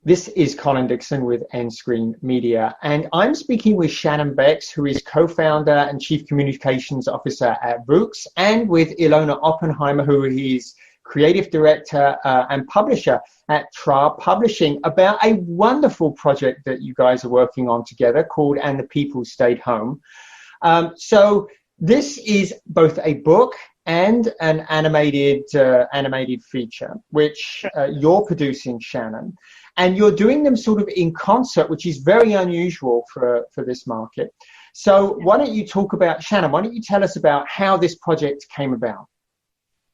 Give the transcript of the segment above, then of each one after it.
This is Colin Dixon with nScreen Media, and I'm speaking with Shannon Becks, who is co-founder and chief communications officer at Vooks, and with Ilona Oppenheimer, who is creative director and publisher at Tra Publishing, about a wonderful project that you guys are working on together called And the People Stayed Home. So this is both a book and an animated feature, which you're producing, Shannon, and you're doing them sort of in concert, which is very unusual for this market. So why don't you talk about, Shannon, why don't you tell us about how this project came about?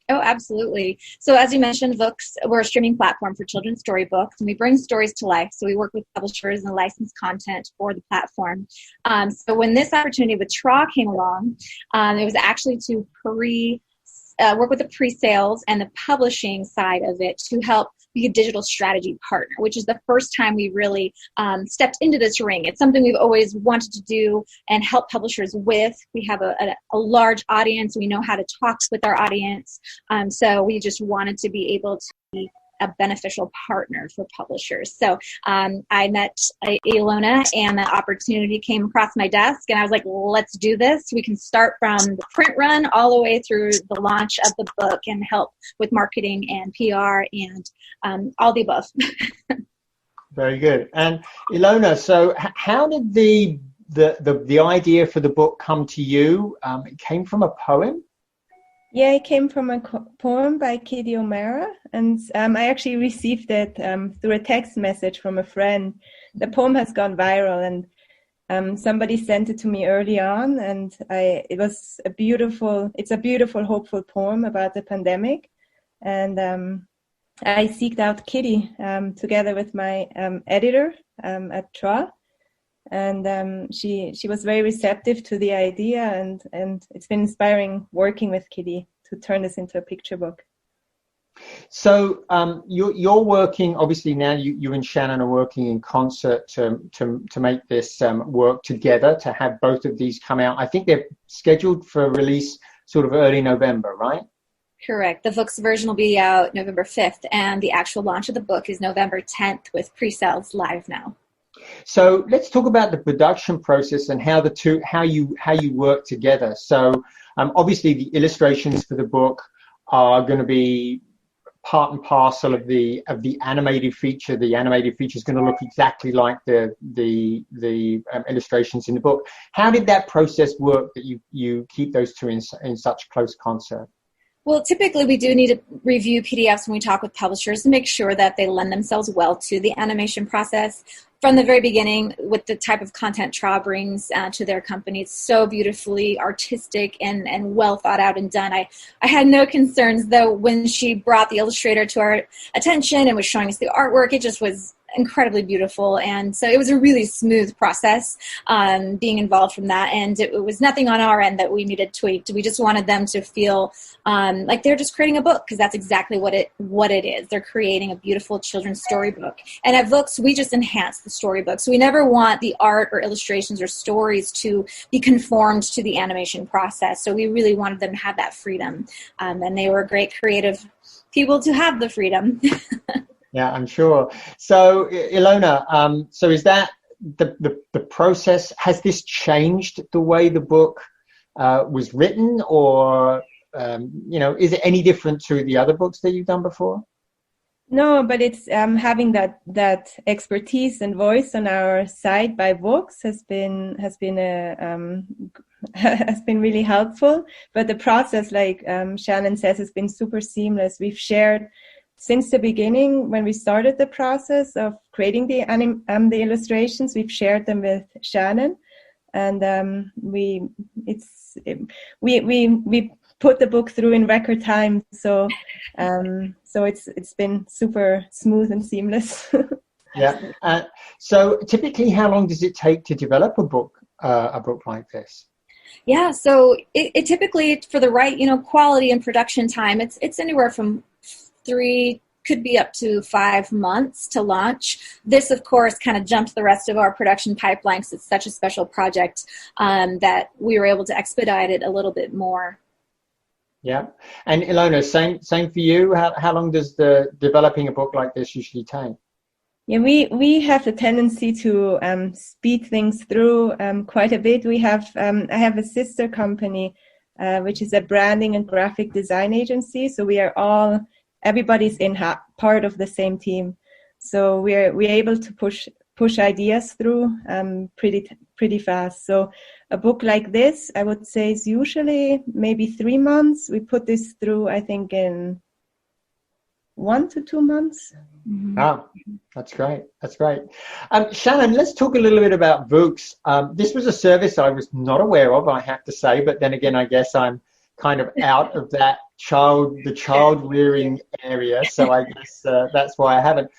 Oh, absolutely. So as you mentioned, Vooks, we're a streaming platform for children's storybooks, and we bring stories to life. So we work with publishers and license content for the platform. So when this opportunity with Tra came along, it was actually to work with the pre-sales and the publishing side of it to help be a digital strategy partner, which is the first time we really stepped into this ring. It's something we've always wanted to do and help publishers with. We have a large audience. We know how to talk with our audience. So we just wanted to be able to be a beneficial partner for publishers. So I met Ilona, and the opportunity came across my desk, and I was like, let's do this. We can start from the print run all the way through the launch of the book and help with marketing and PR and all the above. Very good. And Ilona, so how did the idea for the book come to you? It came from a poem? Yeah, it came from a poem by Kitty O'Mara, and I actually received it through a text message from a friend. The poem has gone viral, and somebody sent it to me early on, and it's a beautiful, hopeful poem about the pandemic. And I seeked out Kitty together with my editor at Tra. And she was very receptive to the idea, and it's been inspiring working with Kitty to turn this into a picture book. So you're working, obviously now you and Shannon are working in concert to make this work together, to have both of these come out. I think they're scheduled for release sort of early November, right? Correct. The Vooks version will be out November 5th, and the actual launch of the book is November 10th with pre-sales live now. So let's talk about the production process and how you work together. So obviously the illustrations for the book are going to be part and parcel of the animated feature. The animated feature is going to look exactly like the illustrations in the book. How did that process work that you keep those two in such close concert? Well, typically we do need to review PDFs when we talk with publishers to make sure that they lend themselves well to the animation process. From the very beginning, with the type of content Tra brings to their company, it's so beautifully artistic and well thought out and done. I had no concerns, though, when she brought the illustrator to our attention and was showing us the artwork. It just was incredibly beautiful, and so it was a really smooth process being involved from that, and it was nothing on our end that we needed tweaked. We just wanted them to feel like they're just creating a book, because that's exactly what it is. They're creating a beautiful children's storybook, and at Vooks we just enhance the storybook, so we never want the art or illustrations or stories to be conformed to the animation process. So we really wanted them to have that freedom, and they were great creative people to have the freedom. Yeah, I'm sure. So, Ilona, so is that the process? Has this changed the way the book was written, or is it any different to the other books that you've done before? No, but it's having that expertise and voice on our side by Vooks has been really helpful. But the process, like Shannon says, has been super seamless. We've shared. Since the beginning, when we started the process of creating the illustrations, we've shared them with Shannon, and we put the book through in record time. So it's been super smooth and seamless. Yeah. So typically, how long does it take to develop a book like this? Yeah. So it typically, for the right quality and production time, it's anywhere from 3, could be up to 5 months to launch. This, of course, kind of jumped the rest of our production pipeline because it's such a special project that we were able to expedite it a little bit more. Yeah. And Ilona, same for you. How long does developing a book like this usually take? Yeah, we have the tendency to speed things through quite a bit. We have I have a sister company, which is a branding and graphic design agency. So we are everybody's in part of the same team. So we're able to push ideas through pretty fast. So a book like this, I would say, is usually maybe 3 months. We put this through, I think, in 1 to 2 months. Mm-hmm. Ah, that's great. That's great. Shannon, let's talk a little bit about Vooks. This was a service I was not aware of, I have to say, but then again, I guess I'm kind of out of the child rearing area, so I guess that's why I haven't.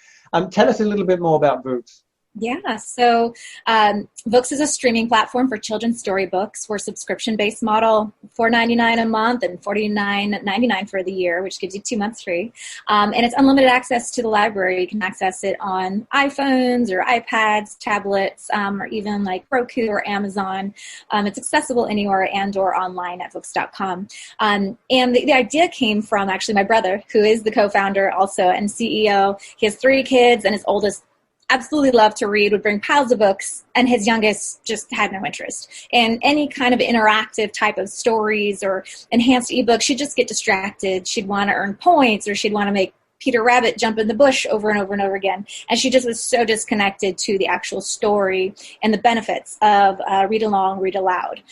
Tell us a little bit more about Vooks. Yeah, so Vooks is a streaming platform for children's storybooks. We're a subscription-based model, $4.99 a month and $49.99 for the year, which gives you 2 months free. And it's unlimited access to the library. You can access it on iPhones or iPads, tablets, or even like Roku or Amazon. It's accessible anywhere and or online at Vooks.com. And the idea came from actually my brother, who is the co-founder also and CEO. He has 3 kids, and his oldest absolutely loved to read, would bring piles of books, and his youngest just had no interest. And any kind of interactive type of stories or enhanced ebooks, she'd just get distracted. She'd want to earn points, or she'd want to make Peter Rabbit jump in the bush over and over and over again. And she just was so disconnected to the actual story and the benefits of read along, read aloud.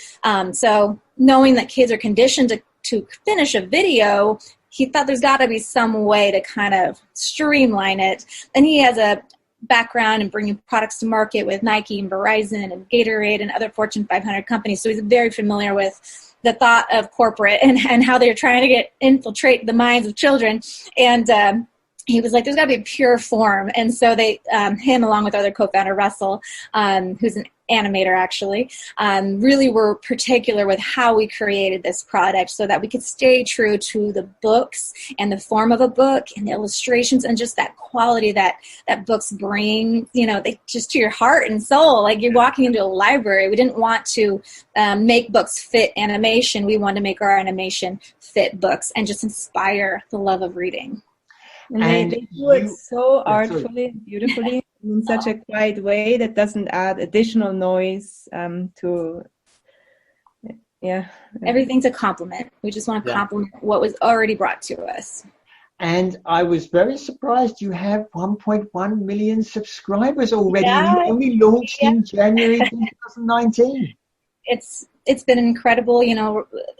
So knowing that kids are conditioned to finish a video, he thought there's got to be some way to kind of streamline it. And he has a background in bringing products to market with Nike and Verizon and Gatorade and other Fortune 500 companies. So he's very familiar with the thought of corporate and how they're trying to infiltrate the minds of children. And he was like, there's got to be a pure form. And so they, him along with other co-founder Russell, who's an animator actually, really were particular with how we created this product so that we could stay true to the books and the form of a book and the illustrations and just that quality that books bring, they just to your heart and soul. Like you're walking into a library. We didn't want to make books fit animation. We wanted to make our animation fit books and just inspire the love of reading. And they do it so artfully and beautifully in such a quiet way that doesn't add additional noise everything's a compliment. We just want to compliment what was already brought to us. And I was very surprised you have 1.1 million subscribers already. Yeah. You only launched in January 2019. It's been incredible.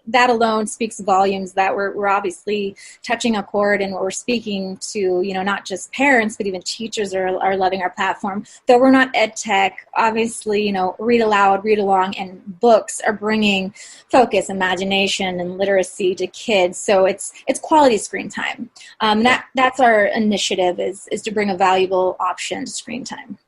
That alone speaks volumes that we're obviously touching a chord, and we're speaking to, not just parents, but even teachers are loving our platform. Though we're not ed tech, obviously, read aloud, read along, and books are bringing focus, imagination, and literacy to kids. So it's quality screen time. That's our initiative is to bring a valuable option to screen time.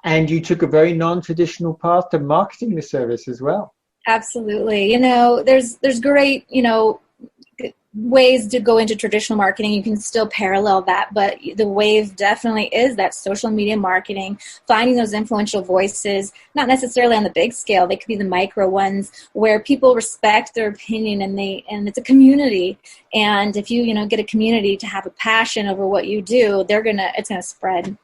And you took a very non-traditional path to marketing the service as well. Absolutely. There's great, ways to go into traditional marketing. You can still parallel that, but the wave definitely is that social media marketing, finding those influential voices, not necessarily on the big scale. They could be the micro ones where people respect their opinion and it's a community. And if you, get a community to have a passion over what you do, it's going to spread.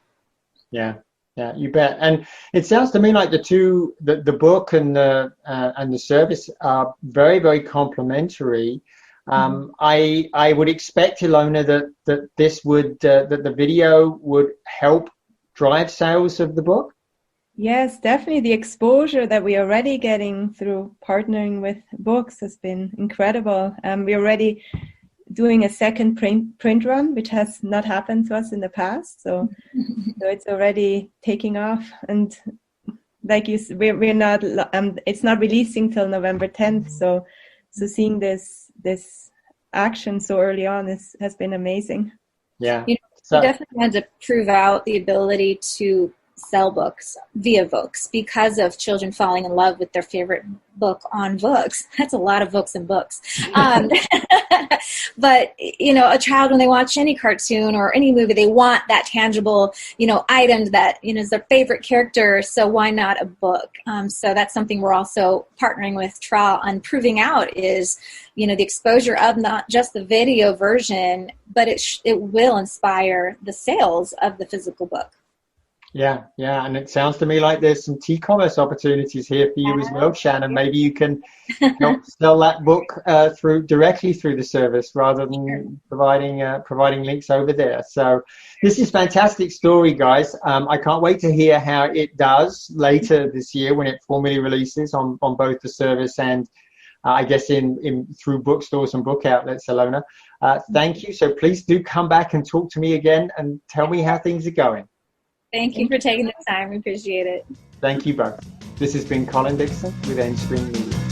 Yeah. Yeah, you bet. And it sounds to me like the book and the service are very, very complementary. I would expect, Ilona, that this would that the video would help drive sales of the book. Yes, definitely. The exposure that we're already getting through partnering with Vooks has been incredible. We're already doing a second print run, which has not happened to us in the past. So it's already taking off. And like we're not, it's not releasing till November 10th. So seeing this action so early on has been amazing. Yeah. We definitely had to prove out the ability to sell books via Vooks because of children falling in love with their favorite book on Vooks. That's a lot of books and books. But, a child, when they watch any cartoon or any movie, they want that tangible, item that, is their favorite character. So why not a book? So that's something we're also partnering with Tra on proving out is, the exposure of not just the video version, but it will inspire the sales of the physical book. Yeah, yeah, and it sounds to me like there's some e-commerce opportunities here for you as well, Shannon. Maybe you can help sell that book directly through the service rather than providing links over there. So this is fantastic story, guys. I can't wait to hear how it does later this year when it formally releases on both the service and I guess in through bookstores and book outlets, Ilona. Thank you. So please do come back and talk to me again and tell me how things are going. Thank you for taking the time. We appreciate it. Thank you both. This has been Colin Dixon with nScreen Media.